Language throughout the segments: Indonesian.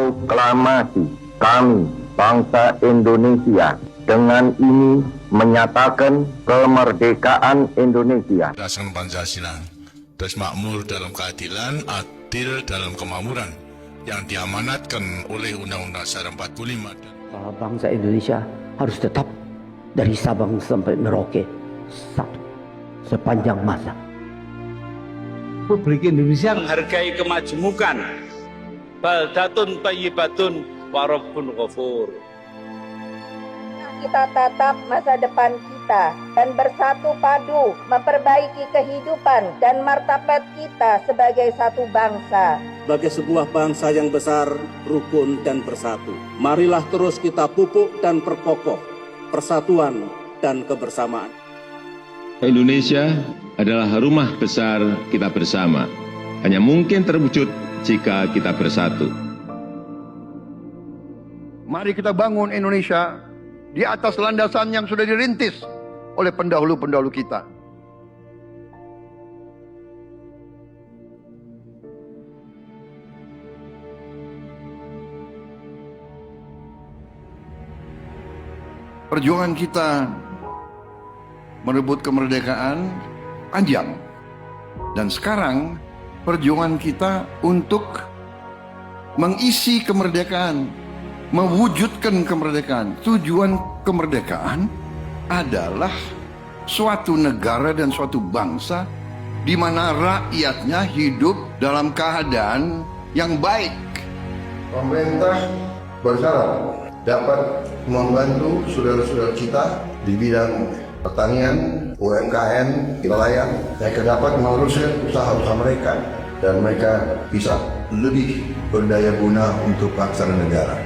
Proklamasi kami, bangsa Indonesia, dengan ini menyatakan kemerdekaan Indonesia. Berdasarkan Pancasila, terus makmur dalam keadilan, adil dalam kemakmuran, yang diamanatkan oleh Undang-Undang Dasar 45. Bangsa Indonesia harus tetap dari Sabang sampai Merauke satu sepanjang masa. Republik Indonesia menghargai kemajemukan, baldatun thayyibatun wa rabbun ghafur. Kita tatap masa depan kita dan bersatu padu memperbaiki kehidupan dan martabat kita sebagai satu bangsa. Sebagai sebuah bangsa yang besar, rukun dan bersatu. Marilah terus kita pupuk dan perkokoh persatuan dan kebersamaan. Indonesia adalah rumah besar kita bersama. Hanya mungkin terwujud jika kita bersatu. Mari kita bangun Indonesia di atas landasan yang sudah dirintis oleh pendahulu-pendahulu kita. Perjuangan kita merebut kemerdekaan panjang. Dan sekarang perjuangan kita untuk mengisi kemerdekaan, mewujudkan kemerdekaan. Tujuan kemerdekaan adalah suatu negara dan suatu bangsa di mana rakyatnya hidup dalam keadaan yang baik. Pemerintah bersyarat dapat membantu saudara-saudara kita di bidang pertanian, UMKM, nelayan. Mereka dapat meneruskan usaha-usaha mereka dan mereka bisa lebih berdaya guna untuk bangsa dan negara.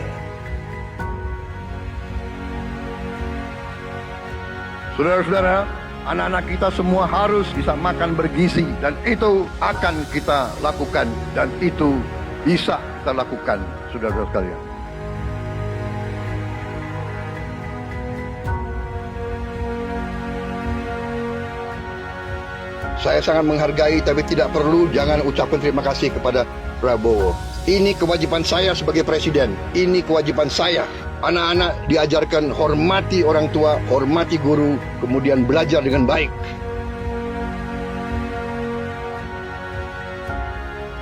Saudara-saudara, anak-anak kita semua harus bisa makan bergizi dan itu akan kita lakukan dan itu bisa kita lakukan, saudara-saudara sekalian. Saya sangat menghargai tapi tidak perlu jangan ucapkan terima kasih kepada Prabowo. Ini kewajiban saya sebagai presiden. Ini kewajiban saya. Anak-anak diajarkan hormati orang tua, hormati guru, kemudian belajar dengan baik.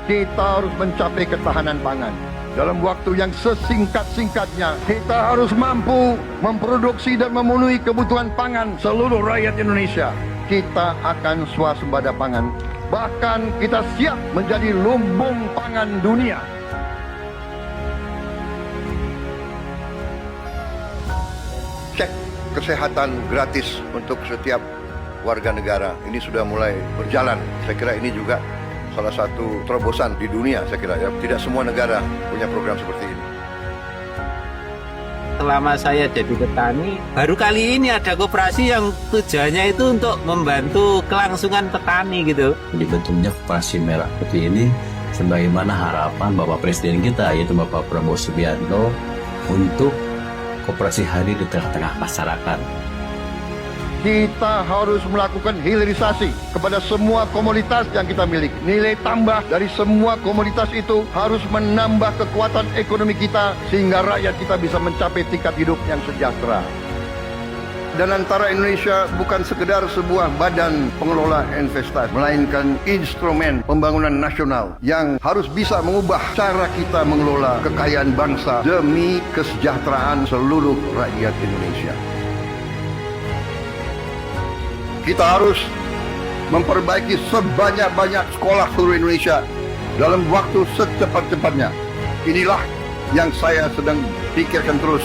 Kita harus mencapai ketahanan pangan. Dalam waktu yang sesingkat-singkatnya, kita harus mampu memproduksi dan memenuhi kebutuhan pangan seluruh rakyat Indonesia. Kita akan swasembada pangan. Bahkan kita siap menjadi lumbung pangan dunia. Cek kesehatan gratis untuk setiap warga negara. Ini sudah mulai berjalan. Saya kira ini juga salah satu terobosan di dunia, saya kira ya. Tidak semua negara punya program seperti ini. Selama saya jadi petani, baru kali ini ada koperasi yang tujuannya itu untuk membantu kelangsungan petani gitu. Dibentuknya koperasi merah putih ini sebagaimana harapan Bapak Presiden kita yaitu Bapak Prabowo Subianto untuk koperasi hadir di tengah-tengah masyarakat. Kita harus melakukan hilirisasi kepada semua komoditas yang kita miliki. Nilai tambah dari semua komoditas itu harus menambah kekuatan ekonomi kita sehingga rakyat kita bisa mencapai tingkat hidup yang sejahtera. Dan antara Indonesia bukan sekedar sebuah badan pengelola investasi, melainkan instrumen pembangunan nasional yang harus bisa mengubah cara kita mengelola kekayaan bangsa demi kesejahteraan seluruh rakyat Indonesia. Kita harus memperbaiki sebanyak-banyak sekolah seluruh Indonesia dalam waktu secepat-cepatnya. Inilah yang saya sedang pikirkan terus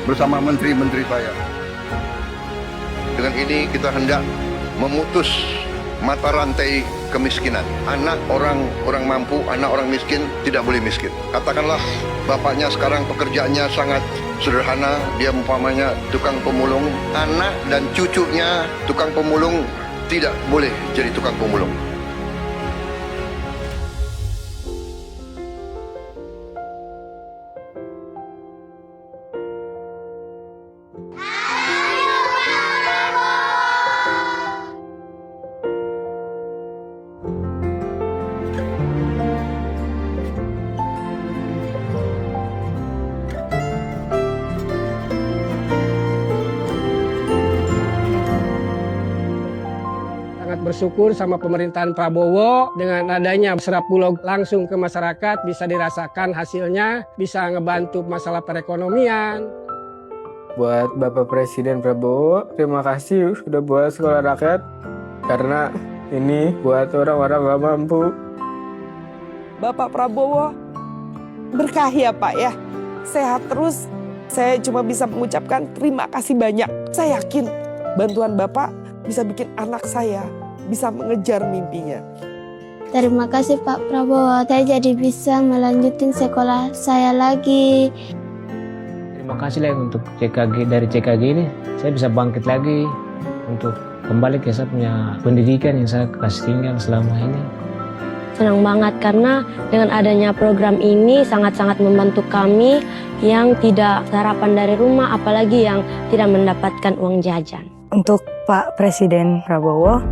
bersama menteri-menteri saya. Dengan ini kita hendak memutus mata rantai kemiskinan. Anak orang mampu, anak orang miskin tidak boleh miskin. Katakanlah bapaknya sekarang pekerjaannya sangat sederhana, dia umpamanya tukang pemulung, anak dan cucunya tukang pemulung tidak boleh jadi tukang pemulung. bersyukur sama pemerintahan Prabowo dengan adanya Serap Bulog langsung ke masyarakat, bisa dirasakan hasilnya, bisa ngebantu masalah perekonomian. Buat Bapak Presiden Prabowo, terima kasih sudah buat sekolah rakyat, karena ini buat orang-orang gak mampu. Bapak Prabowo, berkah ya Pak ya, sehat terus. Saya cuma bisa mengucapkan terima kasih banyak. Saya yakin bantuan Bapak bisa bikin anak saya bisa mengejar mimpinya. Terima kasih Pak Prabowo, saya jadi bisa melanjutin sekolah saya lagi. Terima kasih lah untuk CKG, dari CKG ini saya bisa bangkit lagi untuk kembali ke saya punya pendidikan yang saya kasih tinggal selama ini. Senang banget karena dengan adanya program ini sangat-sangat membantu kami yang tidak sarapan dari rumah, apalagi yang tidak mendapatkan uang jajan. Untuk Pak Presiden Prabowo,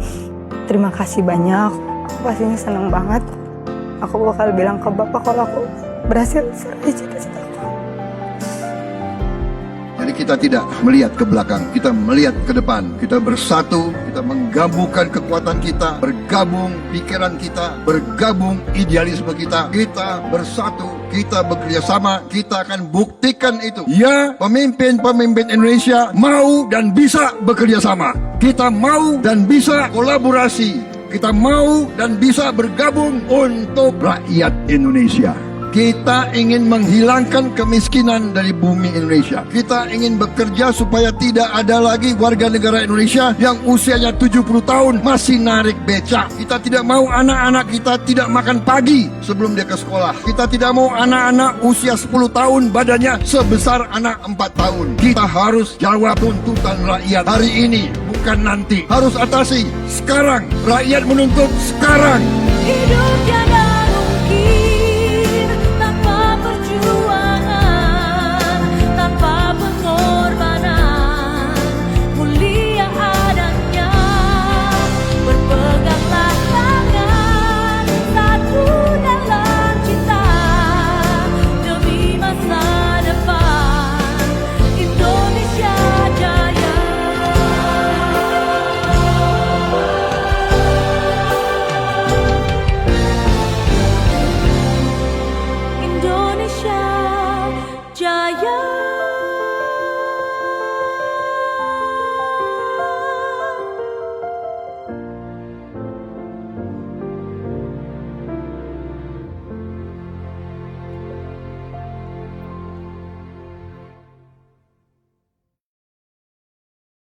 terima kasih banyak. Aku pastinya senang banget. Aku bakal bilang ke Bapak kalau aku berhasil meraih cita-cita. Jadi kita tidak melihat ke belakang, kita melihat ke depan. Kita bersatu, kita menggabungkan kekuatan kita, bergabung pikiran kita, bergabung idealisme kita. Kita bersatu, kita bekerja sama, kita akan buktikan itu. Ya, pemimpin-pemimpin Indonesia mau dan bisa bekerja sama. Kita mau dan bisa kolaborasi. Kita mau dan bisa bergabung untuk rakyat Indonesia. Kita ingin menghilangkan kemiskinan dari bumi Indonesia. Kita ingin bekerja supaya tidak ada lagi warga negara Indonesia yang usianya 70 tahun masih narik becak. Kita tidak mau anak-anak kita tidak makan pagi sebelum dia ke sekolah. Kita tidak mau anak-anak usia 10 tahun badannya sebesar anak 4 tahun. Kita harus jawab tuntutan rakyat hari ini, bukan nanti. Harus atasi sekarang. Rakyat menuntut sekarang. Hidup